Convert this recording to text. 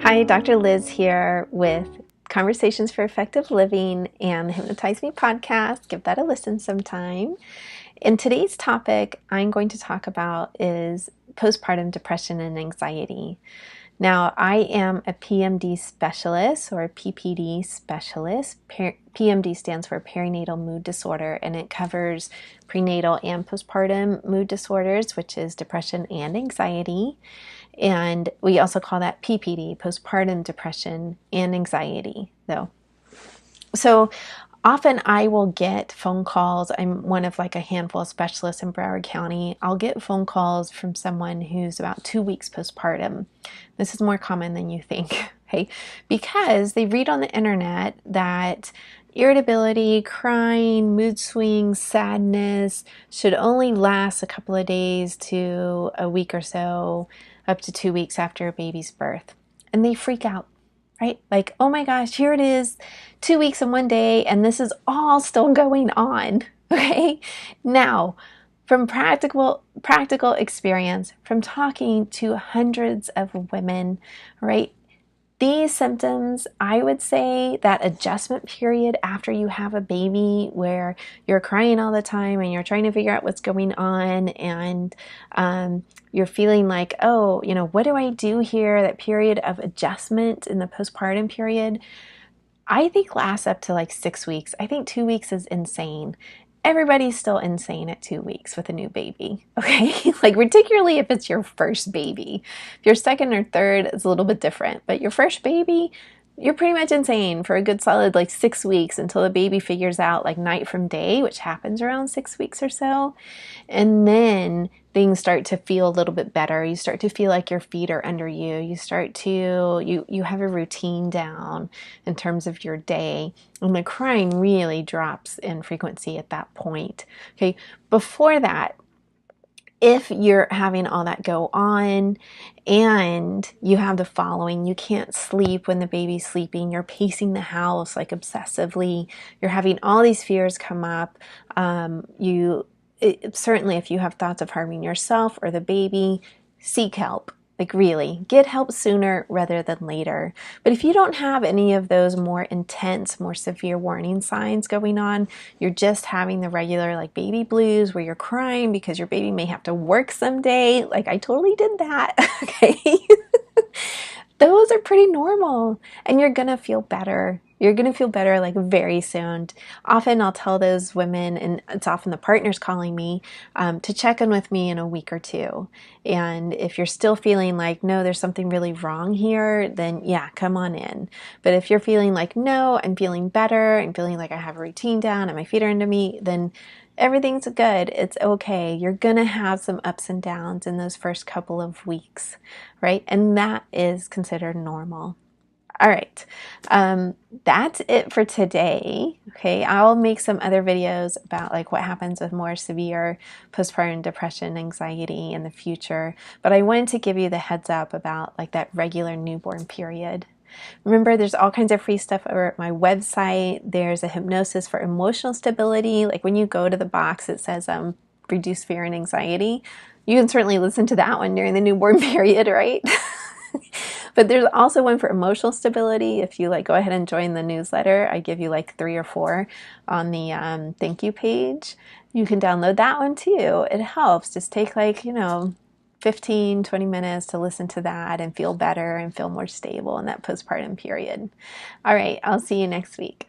Hi, Dr. Liz here with Conversations for Effective Living and the Hypnotize Me podcast. Give that a listen sometime. In today's topic, I'm going to talk about is postpartum depression and anxiety. Now, I am a PMD specialist or a PPD specialist. PMD stands for perinatal mood disorder, and it covers prenatal and postpartum mood disorders, which is depression and anxiety. And we also call that PPD, postpartum depression and anxiety, though. So often I will get phone calls. I'm one of like a handful of specialists in Broward County. I'll get phone calls from someone who's about 2 weeks postpartum. This is more common than you think, okay? Because they read on the internet that irritability, crying, mood swings, sadness should only last a couple of days to a week or so, up to 2 weeks after a baby's birth. And they freak out, right? Like, oh my gosh, here it is, 2 weeks and 1 day, and this is all still going on, okay? Now, from practical experience, from talking to hundreds of women, right? These symptoms, I would say that adjustment period after you have a baby where you're crying all the time and you're trying to figure out what's going on and you're feeling like, oh, what do I do here? That period of adjustment in the postpartum period, I think lasts up to like 6 weeks. I think 2 weeks is insane. Everybody's still insane at 2 weeks with a new baby, okay? Like, particularly if it's your first baby. If you're second or third, it's a little bit different. But your first baby, you're pretty much insane for a good solid like 6 weeks until the baby figures out like night from day, which happens around 6 weeks or so. And then things start to feel a little bit better. You start to feel like your feet are under you. You start to, you have a routine down in terms of your day. And the crying really drops in frequency at that point. Okay, before that, if you're having all that go on and you have the following, you can't sleep when the baby's sleeping, you're pacing the house like obsessively, you're having all these fears come up, certainly if you have thoughts of harming yourself or the baby, seek help. Like, really, get help sooner rather than later. But if you don't have any of those more intense, more severe warning signs going on, you're just having the regular like baby blues where you're crying because your baby may have to work someday. Like, I totally did that, okay? Those are pretty normal and you're gonna feel better. You're gonna feel better like very soon. Often I'll tell those women, and it's often the partners calling me, to check in with me in a week or two. And if you're still feeling like, no, there's something really wrong here, then yeah, come on in. But if you're feeling like, no, I'm feeling better, I'm feeling like I have a routine down and my feet are under me, then everything's good. It's okay. You're going to have some ups and downs in those first couple of weeks, right? And that is considered normal. All right. That's it for today. Okay. I'll make some other videos about like what happens with more severe postpartum depression, anxiety in the future. But I wanted to give you the heads up about like that regular newborn period. Remember, there's all kinds of free stuff over at my website. There's a hypnosis for emotional stability. Like when you go to the box, it says reduce fear and anxiety. You can certainly listen to that one during the newborn period, right? But there's also one for emotional stability. If you like go ahead and join the newsletter, I give you like 3 or 4 on the thank you page. You can download that one too. It helps. Just take like, 15, 20 minutes to listen to that and feel better and feel more stable in that postpartum period. All right, I'll see you next week.